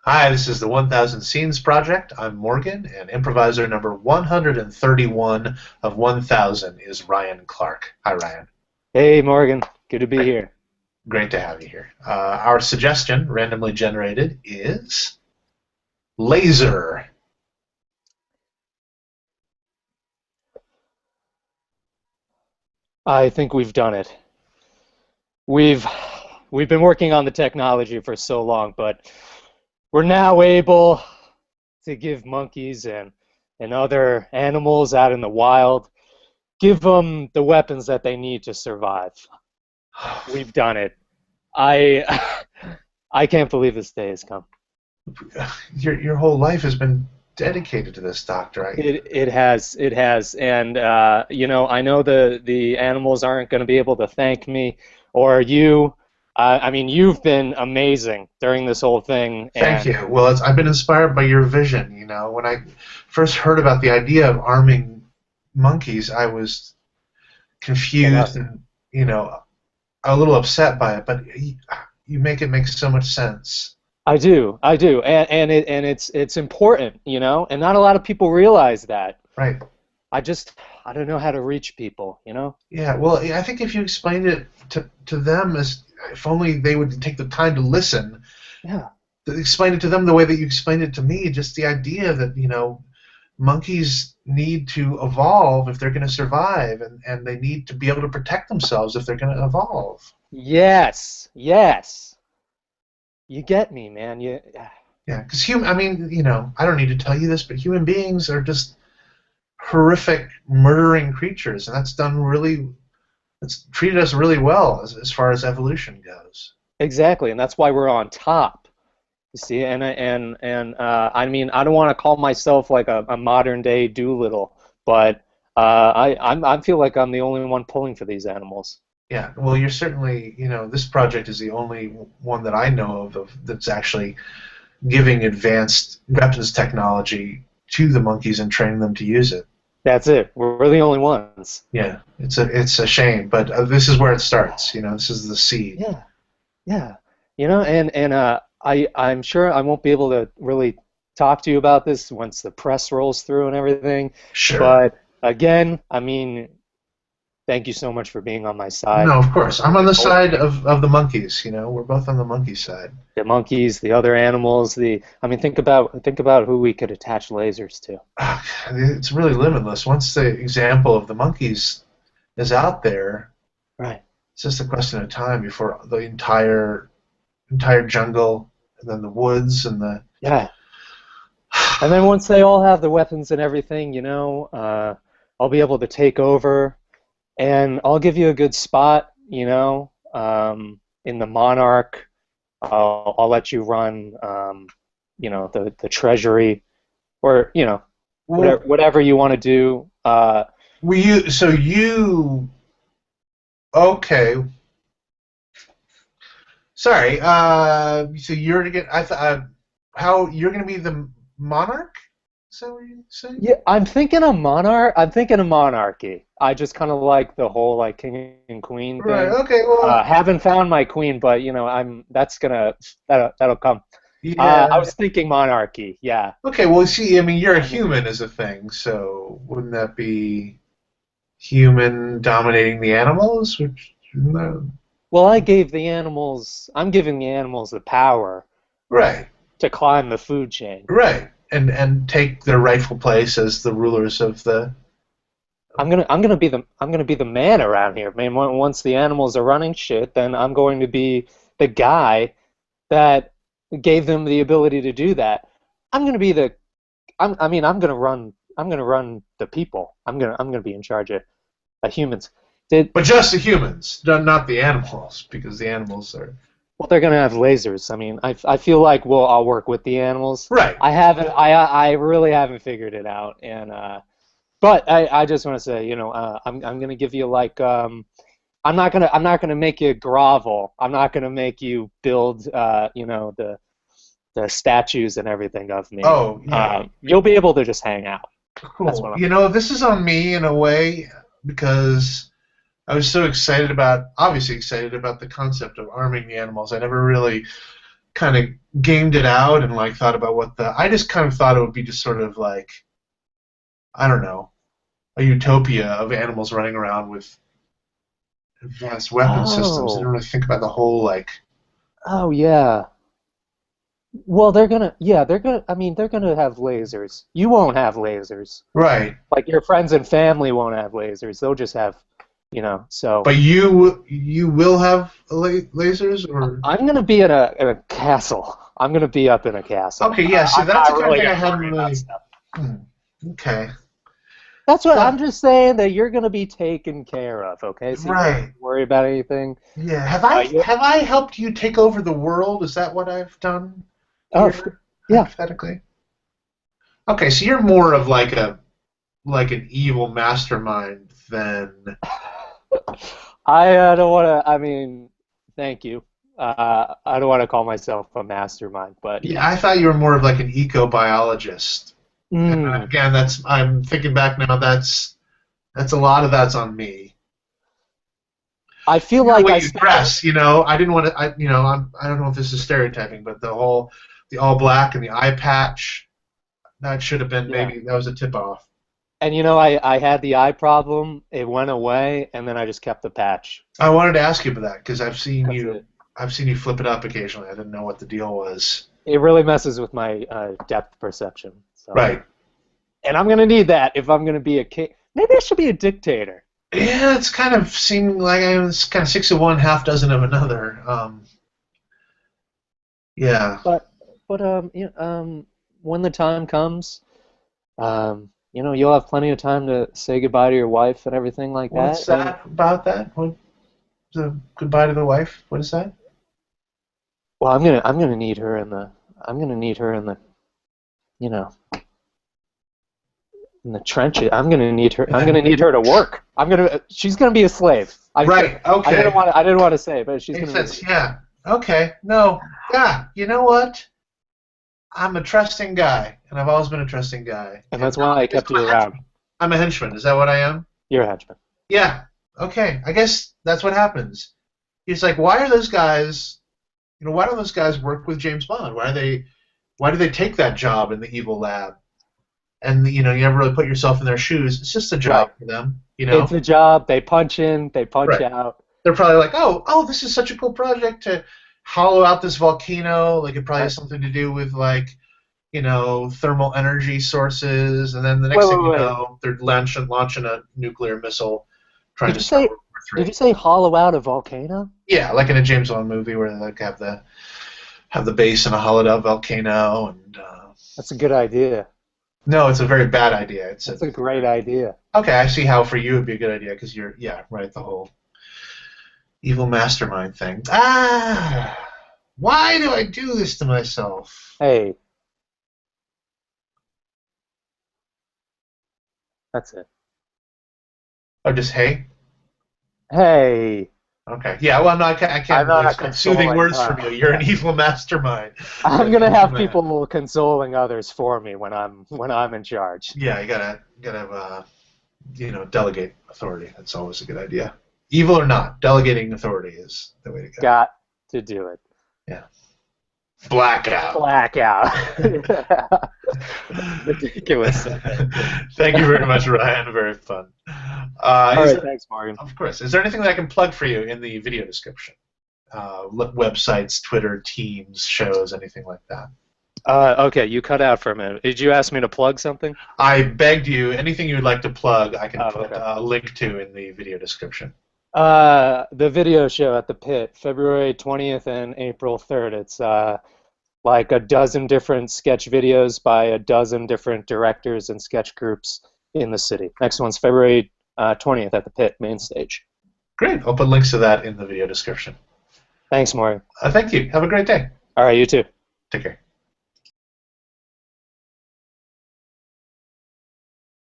Hi, this is the 1000 Scenes Project. I'm Morgan, and improviser number 131 of 1000 is Ryan Clark. Hi, Ryan. Hey Morgan, good to be Great, here. great to have you here. Our suggestion, randomly generated, is laser. I think we've done it. We've we've been working on the technology for so long, but we're now able to give monkeys and other animals out in the wild, give them the weapons that they need to survive. We've done it. I I can't believe this day has come. Your whole life has been dedicated to this, Doctor. It has, and I know the animals aren't going to be able to thank me or you. I mean, you've been amazing during this whole thing, Thank and you. Well, I've been inspired by your vision. When I first heard about the idea of arming monkeys, I was well, confused and, you know, a little upset by it, but you make it make so much sense. I do, and it's important, and not a lot of people realize that. Right. I don't know how to reach people. Yeah. Well, I think if you explained it to them as if only they would take the time to listen, Yeah, to explain it to them the way that you explained it to me, just the idea that, monkeys need to evolve if they're going to survive, and they need to be able to protect themselves if they're going to evolve. yes, yes, you get me, man. Yeah, because I mean, I don't need to tell you this, but human beings are just horrific, murdering creatures, and that's treated us really well as far as evolution goes. Exactly, and that's why we're on top. You see, I mean, I don't want to call myself like a modern day Doolittle, but I feel like I'm the only one pulling for these animals. Yeah, well, you're certainly, this project is the only one that I know of that's actually giving advanced weapons technology to the monkeys and training them to use it. That's it. We're the only ones. Yeah, it's a shame, but this is where it starts. This is the seed. Yeah, yeah. I'm sure I won't be able to really talk to you about this once the press rolls through and everything. Sure. But again, I mean, thank you so much for being on my No, side. of course. I'm on the side of the monkeys. We're both on the monkey side. The monkeys, the other animals, I mean, think about who we could attach lasers to. It's really limitless. Once the example of the monkeys is out there, Right. it's just a question of time before the entire jungle, and then the woods, and the. Yeah. And then once they all have the weapons and everything, I'll be able to take over, and I'll give you a good spot, in the Monarch. I'll let you run, the Treasury, or Well, whatever you want to do. you okay? Sorry. So you're gonna get. I thought. How you're gonna be the monarch? Is that what you say? Yeah, I'm thinking a monarch. I'm thinking a monarchy. I just kind of like the whole like king and queen Right. thing. Okay. Well. Haven't found my queen, but I'm that's gonna that'll come. I Yeah. was thinking monarchy. Yeah. Okay. Well, see. I mean, you're a human as a thing, so wouldn't that be human dominating the animals? Which no. Well, I'm giving the animals the power Right. to climb the food chain. Right. And take their rightful place as the rulers of the. I'm gonna be the man around here, man. Once the animals are running shit, then I'm going to be the guy that gave them the ability to do that. I'm gonna be the I mean I'm gonna run the people. I'm gonna be in charge of humans. Did But just the humans, not the animals, because the animals are. Well, they're gonna have lasers. I mean, I feel like I'll work with the animals. Right. I really haven't figured it out, and but I just want to say, I'm gonna give you like I'm not gonna make you grovel. I'm not gonna make you build the statues and everything of me. Oh, yeah. You'll be able to just hang out. That's Cool. what This is on me in a way because I was so excited obviously excited about the concept of arming the animals. I never really kind of gamed it out and like thought about what the. I just kind of thought it would be just sort of like, I don't know, a utopia of animals running around with advanced weapon systems. I didn't Oh, really think about the whole like. oh yeah. Well, I mean, they're gonna have lasers. You won't have lasers. Right, Like your friends and family won't have lasers. They'll just have, so but you will have lasers or. I'm gonna be in a castle. I'm gonna be up in a castle. Okay, yeah. See, I'm that's not the kind of really thing I gonna hadn't worry about really. stuff. Hmm, okay. That's what Well, I'm just saying that you're gonna be taken care of, okay? So you don't have right. to worry about anything. Yeah. Have Uh, I you, have I helped you take over the world? Is that what I've done oh, here, yeah. hypothetically? Okay, so you're more of like an evil mastermind than. I don't want to. I mean, thank you. I don't want to call myself a mastermind, but Yeah, I thought you were more of like an ecobiologist. And mm, again, I'm thinking back now. That's a lot of that's on me. I feel The like way I you spent a dress, I didn't want to. I don't know if this is stereotyping, but the all black and the eye patch, that should have been yeah. maybe that was a tip off. And I had the eye problem. It went away, and then I just kept the patch. I wanted to ask you about that because That's it. I've seen you flip it up occasionally. I didn't know what the deal was. It really messes with my depth perception. So, Right. and I'm gonna need that if I'm gonna be a king. Maybe I should be a dictator. Yeah, it's kind of seeming like it's kind of six of one, half dozen of another. Yeah. But when the time comes, you'll have plenty of time to say goodbye to your wife and everything like What's that. And that about that? What the goodbye to the wife? What is that? well, I'm gonna need her in the you know in the trenches. I'm gonna need her to work. She's gonna be a slave. Right. Okay. I didn't want to say, but she's Makes gonna be. sense. Yeah. Okay. No. Yeah. You know what? I'm a trusting guy, and I've always been a trusting guy. And And that's why I kept I'm you a around. henchman. I'm a henchman. Is that what I am? You're a henchman. Yeah. Okay. I guess that's what happens. He's like, why are those guys? Why don't those guys work with James Bond? Why do they take that job in the evil lab? And you never really put yourself in their shoes. It's just a Right. job for them. It's a job. They punch in, they punch Right. out. They're probably like, oh, this is such a cool project to hollow out this volcano. Like it probably Right. has something to do with like, thermal energy sources, and then the Wait, next thing wait, you wait. know, they're launching a nuclear missile, trying Did to you start say World War did Three. you say hollow out a volcano? Yeah, like in a James Bond movie where they like have the base in a hollowed out volcano, and That's a good idea. no, it's a very bad idea. That's a great idea. Okay, I see how for you it'd be a good idea because yeah, right, the whole evil mastermind thing. Why do I do this to myself? Hey, that's it. Oh, just hey. Hey, Okay, yeah. Well, I I'm can't really not expect soothing consoling. words from you. You're an evil mastermind. I'm gonna have Man. people consoling others for me when I'm in charge. Yeah, you gotta delegate authority. That's always a good idea. Evil or not, delegating authority is the way to go. Got to do it. Yeah. Blackout. Blackout. Ridiculous. Thank you very much, Ryan. Very fun. All right, thanks, Morgan. Of course. Is there anything that I can plug for you in the video description? Websites, Twitter, Teams, shows, anything like that? Okay, you cut out for a minute. Did you ask me to plug something? I begged you, anything you would like to plug, I can put Okay. a link to in the video description. The video show at the Pit, February 20th and April 3rd. It's like a dozen different sketch videos by a dozen different directors and sketch groups in the city. Next one's February 20th at the Pit main stage. Great. I'll put links to that in the video description. Thanks, Morgan. Thank you. Have a great day. All right, you too. Take care.